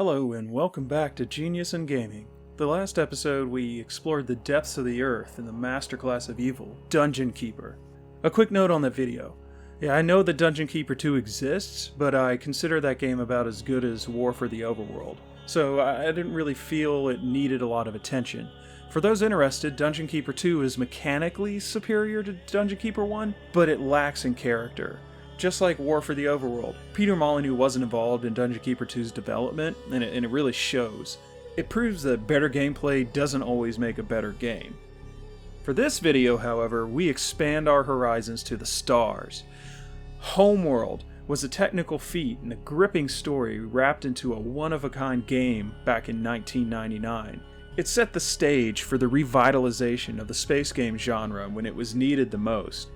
Hello and welcome back to Genius in Gaming. The last episode we explored the depths of the earth in the masterclass of evil, Dungeon Keeper. A quick note on that video. Yeah, I know that Dungeon Keeper 2 exists, but I consider that game about as good as War for the Overworld, so I didn't really feel it needed a lot of attention. For those interested, Dungeon Keeper 2 is mechanically superior to Dungeon Keeper 1, but it lacks in character. Just like War for the Overworld, Peter Molyneux wasn't involved in Dungeon Keeper 2's development, and it really shows. It proves that better gameplay doesn't always make a better game. For this video, however, we expand our horizons to the stars. Homeworld was a technical feat and a gripping story wrapped into a one-of-a-kind game back in 1999. It set the stage for the revitalization of the space game genre when it was needed the most.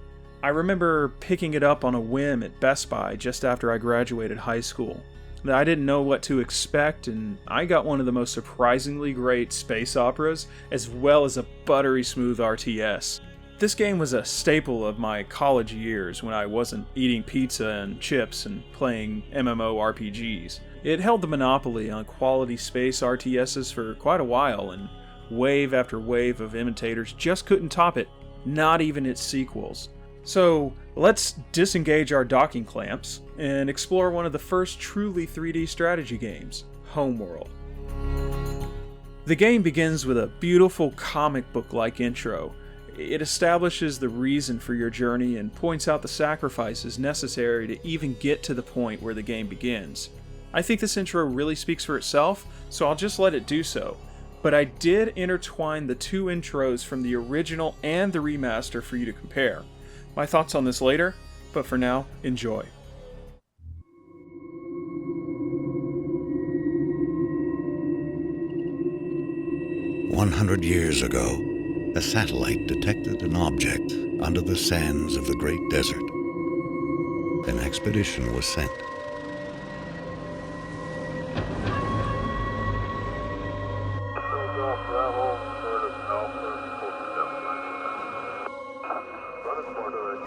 I remember picking it up on a whim at Best Buy just after I graduated high school. I didn't know what to expect, and I got one of the most surprisingly great space operas, as well as a buttery smooth RTS. This game was a staple of my college years when I wasn't eating pizza and chips and playing MMORPGs. It held the monopoly on quality space RTSs for quite a while, and wave after wave of imitators just couldn't top it, not even its sequels. So let's disengage our docking clamps and explore one of the first truly 3D strategy games, Homeworld. The game begins with a beautiful comic book-like intro. It establishes the reason for your journey and points out the sacrifices necessary to even get to the point where the game begins. I think this intro really speaks for itself, so I'll just let it do so. But I did intertwine the two intros from the original and the remaster for you to compare. My thoughts on this later, but for now, enjoy. "100 years ago, a satellite detected an object under the sands of the Great Desert. An expedition was sent.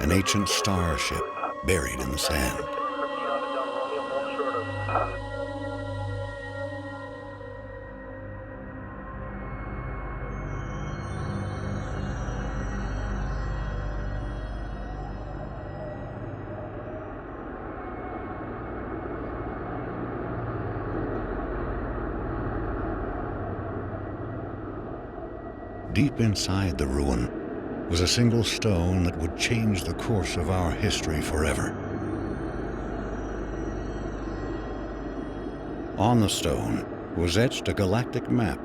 An ancient starship buried in the sand. Deep inside the ruin was a single stone that would change the course of our history forever. On the stone was etched a galactic map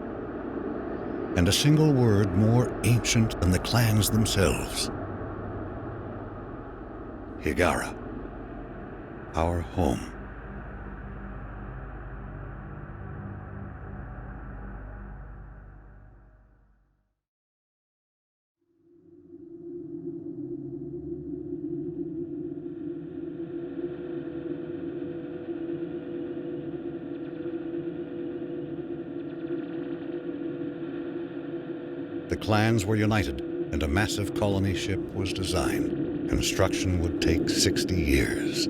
and a single word more ancient than the clans themselves. Hiigara, our home. The clans were united, and a massive colony ship was designed. Construction would take 60 years.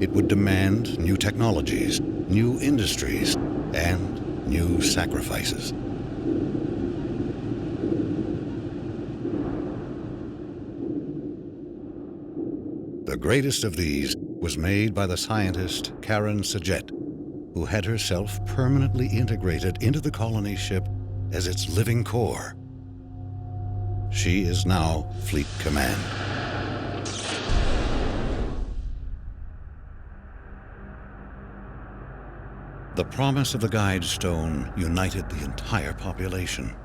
It would demand new technologies, new industries, and new sacrifices. The greatest of these was made by the scientist Karen Sajet, who had herself permanently integrated into the colony ship as its living core. She is now Fleet Command. The promise of the Guide Stone united the entire population.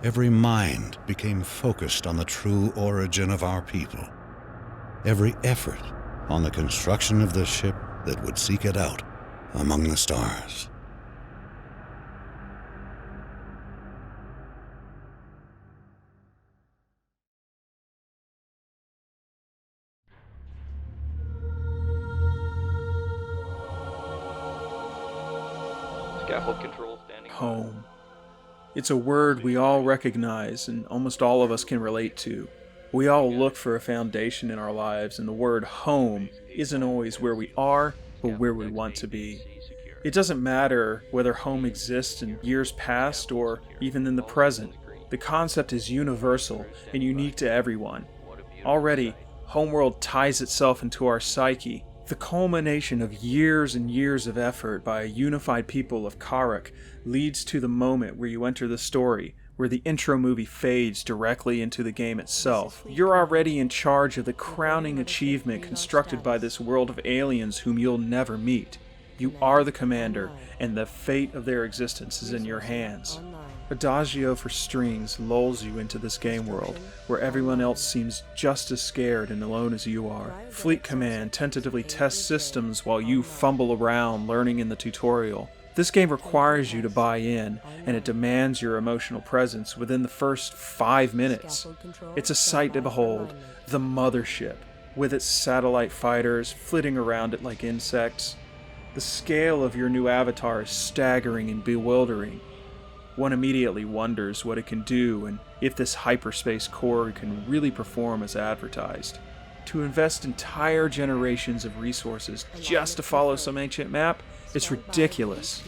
Every mind became focused on the true origin of our people. Every effort on the construction of the ship that would seek it out among the stars. Scaffold control standing. Home. It's a word we all recognize and almost all of us can relate to. We all look for a foundation in our lives, and the word home isn't always where we are, but where we want to be. It doesn't matter whether home exists in years past or even in the present. The concept is universal and unique to everyone. Already, Homeworld ties itself into our psyche, the culmination of years and years of effort by a unified people of Karak leads to the moment where you enter the story, where the intro movie fades directly into the game itself. You're already in charge of the crowning achievement constructed by this world of aliens whom you'll never meet. You are the commander, and the fate of their existence is in your hands. Adagio for strings lulls you into this game world, where everyone else seems just as scared and alone as you are. Fleet Command tentatively tests systems while you fumble around learning in the tutorial. This game requires you to buy in, and it demands your emotional presence within the first 5 minutes. It's a sight to behold, the mothership, with its satellite fighters flitting around it like insects. The scale of your new avatar is staggering and bewildering. One immediately wonders what it can do and if this hyperspace core can really perform as advertised. To invest entire generations of resources just to follow some ancient map, it's ridiculous.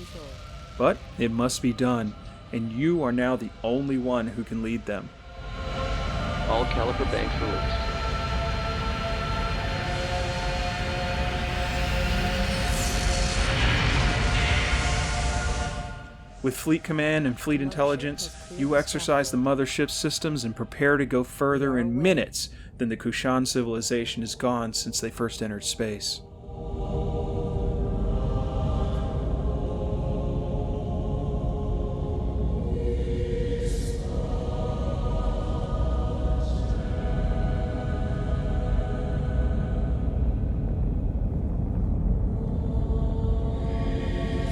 But it must be done, and you are now the only one who can lead them. All caliper banks released. With Fleet Command and Fleet Intelligence, you exercise the mothership's systems and prepare to go further in minutes than the Kushan civilization has gone since they first entered space.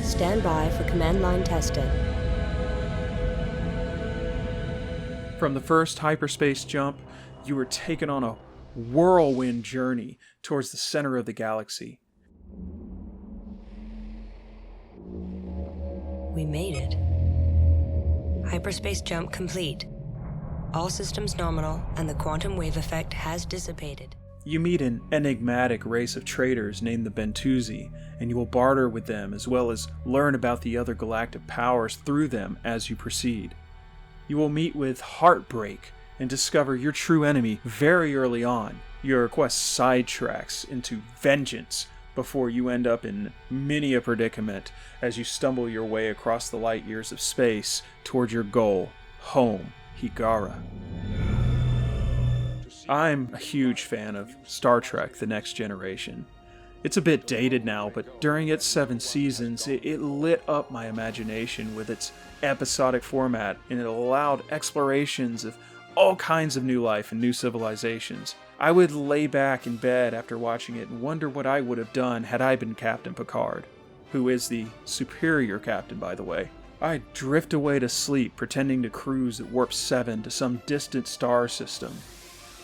Stand by for command line testing. From the first hyperspace jump, you were taken on a whirlwind journey towards the center of the galaxy. We made it. Hyperspace jump complete. All systems nominal, and the quantum wave effect has dissipated. You meet an enigmatic race of traders named the Bentusi, and you will barter with them as well as learn about the other galactic powers through them as you proceed. You will meet with Heartbreak and discover your true enemy very early on. Your quest sidetracks into vengeance before you end up in many a predicament as you stumble your way across the light years of space toward your goal, home, Higara. I'm a huge fan of Star Trek: The Next Generation. It's a bit dated now, but during its 7 seasons, it lit up my imagination with its episodic format, and it allowed explorations of all kinds of new life and new civilizations. I would lay back in bed after watching it and wonder what I would have done had I been Captain Picard, who is the superior captain, by the way. I'd drift away to sleep, pretending to cruise at Warp 7 to some distant star system.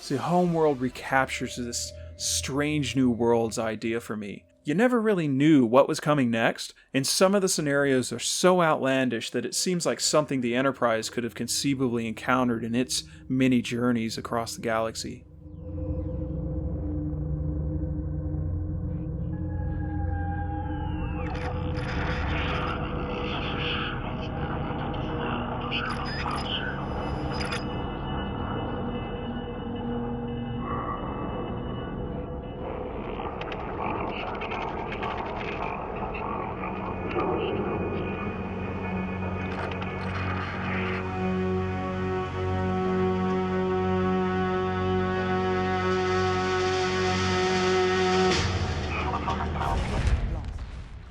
See, Homeworld recaptures this strange new worlds idea for me. You never really knew what was coming next, and some of the scenarios are so outlandish that it seems like something the Enterprise could have conceivably encountered in its many journeys across the galaxy.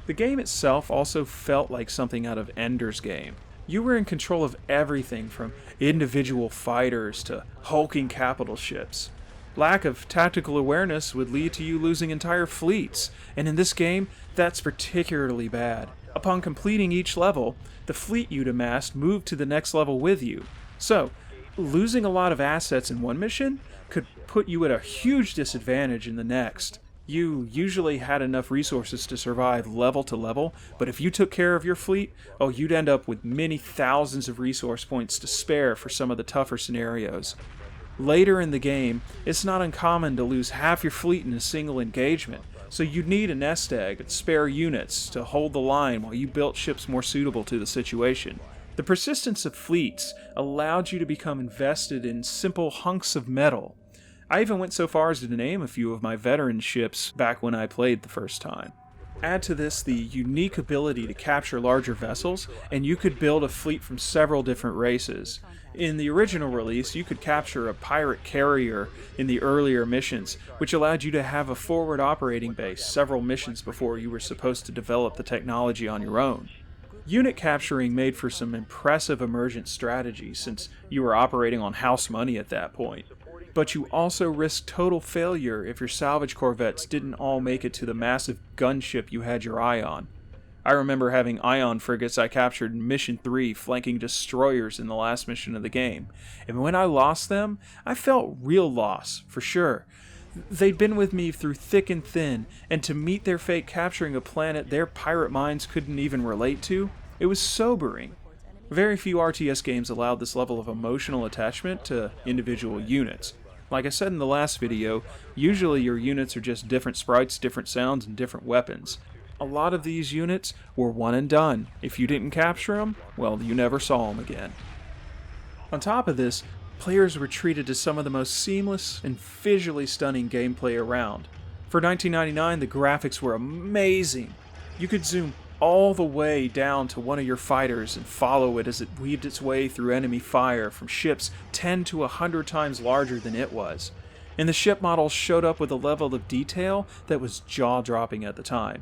The game itself also felt like something out of Ender's Game. You were in control of everything from individual fighters to hulking capital ships. Lack of tactical awareness would lead to you losing entire fleets, and in this game, that's particularly bad. Upon completing each level, the fleet you'd amassed moved to the next level with you. So, losing a lot of assets in one mission could put you at a huge disadvantage in the next. You usually had enough resources to survive level to level, but if you took care of your fleet, oh, you'd end up with many thousands of resource points to spare for some of the tougher scenarios. Later in the game, it's not uncommon to lose half your fleet in a single engagement, so you'd need a nest egg and spare units to hold the line while you built ships more suitable to the situation. The persistence of fleets allowed you to become invested in simple hunks of metal. I even went so far as to name a few of my veteran ships back when I played the first time. Add to this the unique ability to capture larger vessels, and you could build a fleet from several different races. In the original release, you could capture a pirate carrier in the earlier missions, which allowed you to have a forward operating base several missions before you were supposed to develop the technology on your own. Unit capturing made for some impressive emergent strategy since you were operating on house money at that point. But you also risked total failure if your salvage corvettes didn't all make it to the massive gunship you had your eye on. I remember having ion frigates I captured in Mission 3 flanking destroyers in the last mission of the game, and when I lost them, I felt real loss, for sure. They'd been with me through thick and thin, and to meet their fate capturing a planet their pirate minds couldn't even relate to, it was sobering. Very few RTS games allowed this level of emotional attachment to individual units. Like I said in the last video, usually your units are just different sprites, different sounds, and different weapons. A lot of these units were one and done. If you didn't capture them, well, you never saw them again. On top of this, players were treated to some of the most seamless and visually stunning gameplay around. For 1999, the graphics were amazing. You could zoom all the way down to one of your fighters and follow it as it weaved its way through enemy fire from ships 10 to 100 times larger than it was. And the ship models showed up with a level of detail that was jaw-dropping at the time.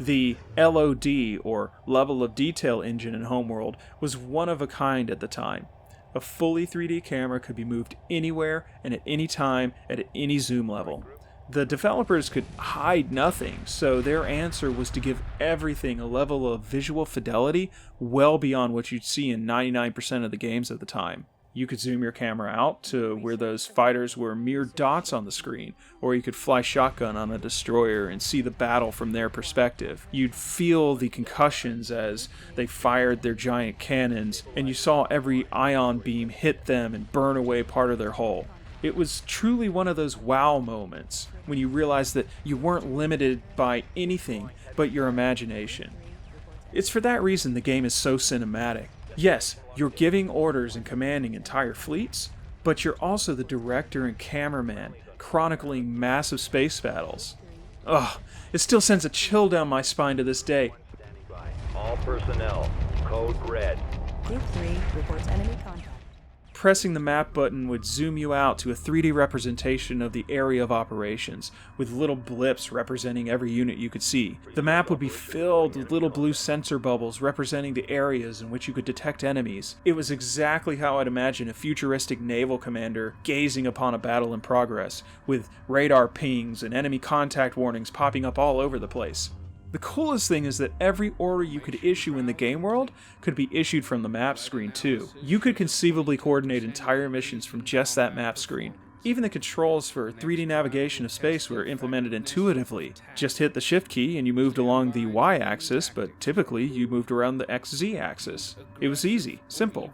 The LOD, or Level of Detail engine in Homeworld, was one of a kind at the time. A fully 3D camera could be moved anywhere and at any time at any zoom level. The developers could hide nothing, so their answer was to give everything a level of visual fidelity well beyond what you'd see in 99% of the games at the time. You could zoom your camera out to where those fighters were mere dots on the screen, or you could fly shotgun on a destroyer and see the battle from their perspective. You'd feel the concussions as they fired their giant cannons, and you saw every ion beam hit them and burn away part of their hull. It was truly one of those wow moments when you realized that you weren't limited by anything but your imagination. It's for that reason the game is so cinematic. Yes, you're giving orders and commanding entire fleets, but you're also the director and cameraman, chronicling massive space battles. Ugh, it still sends a chill down my spine to this day. All personnel, code red. Group 3 reports enemy contact. Pressing the map button would zoom you out to a 3D representation of the area of operations, with little blips representing every unit you could see. The map would be filled with little blue sensor bubbles representing the areas in which you could detect enemies. It was exactly how I'd imagine a futuristic naval commander gazing upon a battle in progress, with radar pings and enemy contact warnings popping up all over the place. The coolest thing is that every order you could issue in the game world could be issued from the map screen too. You could conceivably coordinate entire missions from just that map screen. Even the controls for 3D navigation of space were implemented intuitively. Just hit the shift key and you moved along the Y-axis, but typically you moved around the XZ axis. It was easy, simple.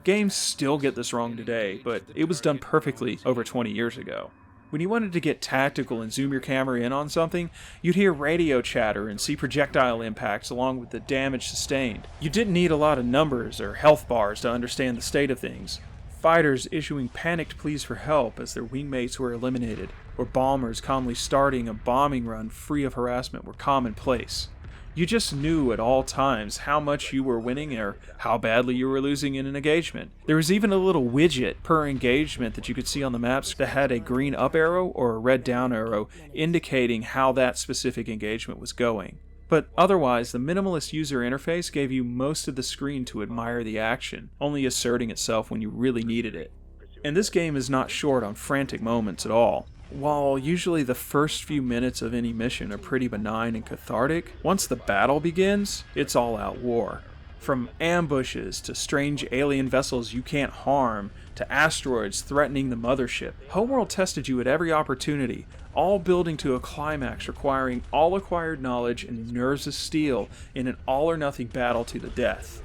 Games still get this wrong today, but it was done perfectly over 20 years ago. When you wanted to get tactical and zoom your camera in on something, you'd hear radio chatter and see projectile impacts along with the damage sustained. You didn't need a lot of numbers or health bars to understand the state of things. Fighters issuing panicked pleas for help as their wingmates were eliminated, or bombers calmly starting a bombing run free of harassment were commonplace. You just knew at all times how much you were winning or how badly you were losing in an engagement. There was even a little widget per engagement that you could see on the maps that had a green up arrow or a red down arrow indicating how that specific engagement was going. But otherwise, the minimalist user interface gave you most of the screen to admire the action, only asserting itself when you really needed it. And this game is not short on frantic moments at all. While usually the first few minutes of any mission are pretty benign and cathartic, once the battle begins, it's all-out war. From ambushes to strange alien vessels you can't harm, to asteroids threatening the mothership, Homeworld tested you at every opportunity, all building to a climax requiring all acquired knowledge and nerves of steel in an all-or-nothing battle to the death.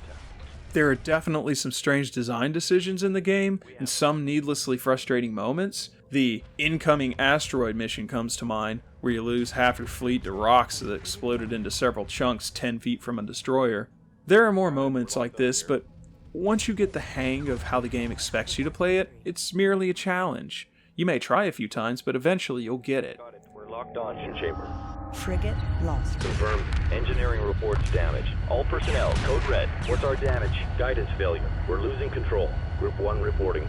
There are definitely some strange design decisions in the game, and some needlessly frustrating moments. The incoming asteroid mission comes to mind, where you lose half your fleet to rocks that exploded into several chunks 10 feet from a destroyer. There are more moments like this, but once you get the hang of how the game expects you to play it, it's merely a challenge. You may try a few times, but eventually you'll get it. We're locked on engine chamber. Frigate lost. Confirmed. Engineering reports damage. All personnel, code red. What's our damage? Guidance failure. We're losing control. Group 1 reporting.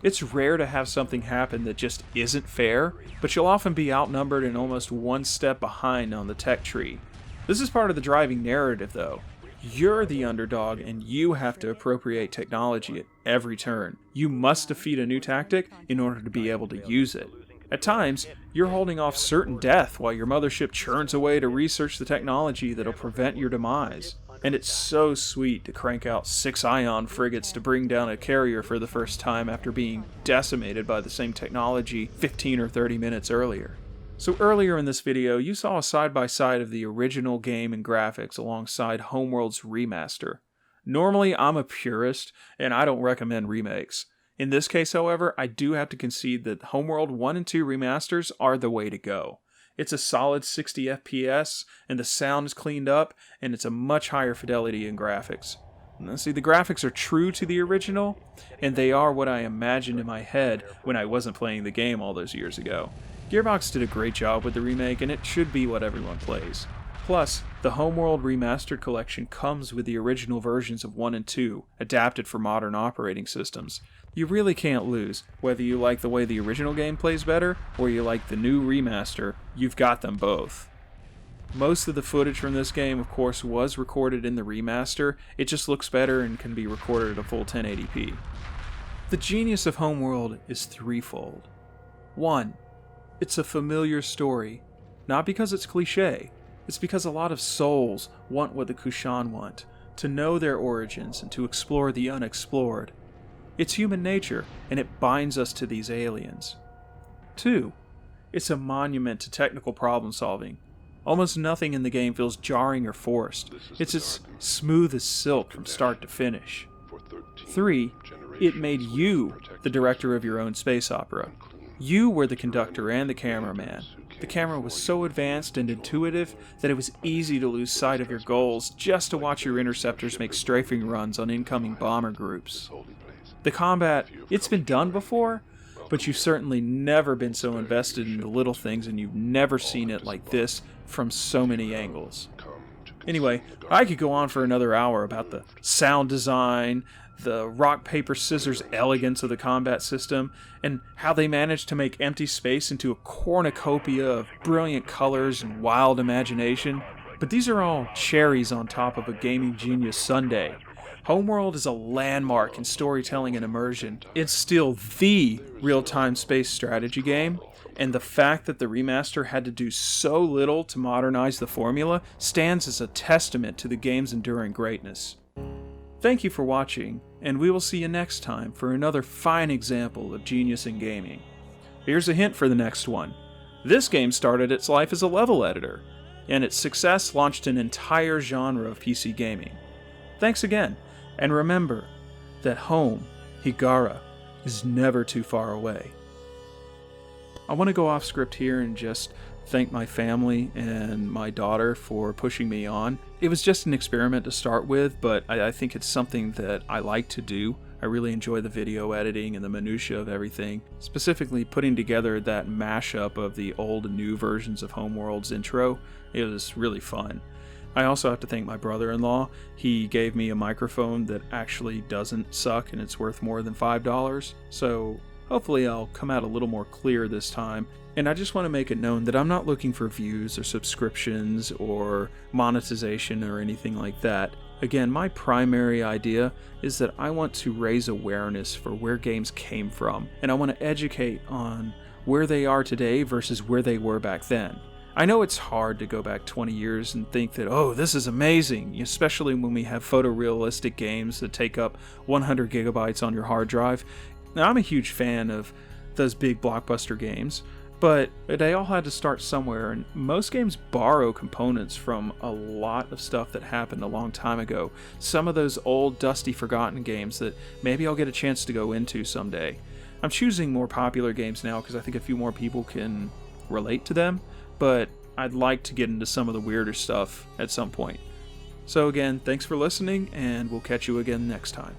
It's rare to have something happen that just isn't fair, but you'll often be outnumbered and almost one step behind on the tech tree. This is part of the driving narrative, though. You're the underdog, and you have to appropriate technology at every turn. You must defeat a new tactic in order to be able to use it. At times, you're holding off certain death while your mothership churns away to research the technology that'll prevent your demise. And it's so sweet to crank out 6 ion frigates to bring down a carrier for the first time after being decimated by the same technology 15 or 30 minutes earlier. So earlier in this video, you saw a side-by-side of the original game and graphics alongside Homeworld's remaster. Normally, I'm a purist, and I don't recommend remakes. In this case, however, I do have to concede that Homeworld 1 and 2 remasters are the way to go. It's a solid 60 FPS, and the sound is cleaned up, and it's a much higher fidelity in graphics. Now, see, the graphics are true to the original, and they are what I imagined in my head when I wasn't playing the game all those years ago. Gearbox did a great job with the remake, and it should be what everyone plays. Plus, the Homeworld Remastered Collection comes with the original versions of 1 and 2, adapted for modern operating systems. You really can't lose. Whether you like the way the original game plays better, or you like the new remaster, you've got them both. Most of the footage from this game, of course, was recorded in the remaster. It just looks better and can be recorded at a full 1080p. The genius of Homeworld is threefold. 1. It's a familiar story. Not because it's cliché. It's because a lot of souls want what the Kushan want, to know their origins and to explore the unexplored. It's human nature, and it binds us to these aliens. 2. It's a monument to technical problem solving. Almost nothing in the game feels jarring or forced. It's as smooth as silk from start to finish. 3. It made you the director of your own space opera. You were the conductor and the cameraman. The camera was so advanced and intuitive that it was easy to lose sight of your goals just to watch your interceptors make strafing runs on incoming bomber groups. The combat, it's been done before, but you've certainly never been so invested in the little things, and you've never seen it like this from so many angles. Anyway, I could go on for another hour about the sound design, the rock, paper, scissors elegance of the combat system, and how they managed to make empty space into a cornucopia of brilliant colors and wild imagination. But these are all cherries on top of a gaming genius sundae. Homeworld is a landmark in storytelling and immersion. It's still the real-time space strategy game, and the fact that the remaster had to do so little to modernize the formula stands as a testament to the game's enduring greatness. Thank you for watching, and we will see you next time for another fine example of genius in gaming. Here's a hint for the next one. This game started its life as a level editor, and its success launched an entire genre of PC gaming. Thanks again, and remember that home, Higara, is never too far away. I want to go off script here and just thank my family and my daughter for pushing me on. It was just an experiment to start with, but I think it's something that I like to do. I really enjoy the video editing and the minutia of everything, specifically putting together that mashup of the old and new versions of Homeworld's intro. It was really fun. I also have to thank my brother-in-law. He gave me a microphone that actually doesn't suck and it's worth more than $5, so hopefully I'll come out a little more clear this time. And I just want to make it known that I'm not looking for views or subscriptions or monetization or anything like that. Again, my primary idea is that I want to raise awareness for where games came from, and I want to educate on where they are today versus where they were back then. I know it's hard to go back 20 years and think that, oh, this is amazing, especially when we have photorealistic games that take up 100 gigabytes on your hard drive. Now, I'm a huge fan of those big blockbuster games, but they all had to start somewhere, and most games borrow components from a lot of stuff that happened a long time ago. Some of those old, dusty, forgotten games that maybe I'll get a chance to go into someday. I'm choosing more popular games now because I think a few more people can relate to them, but I'd like to get into some of the weirder stuff at some point. So again, thanks for listening, and we'll catch you again next time.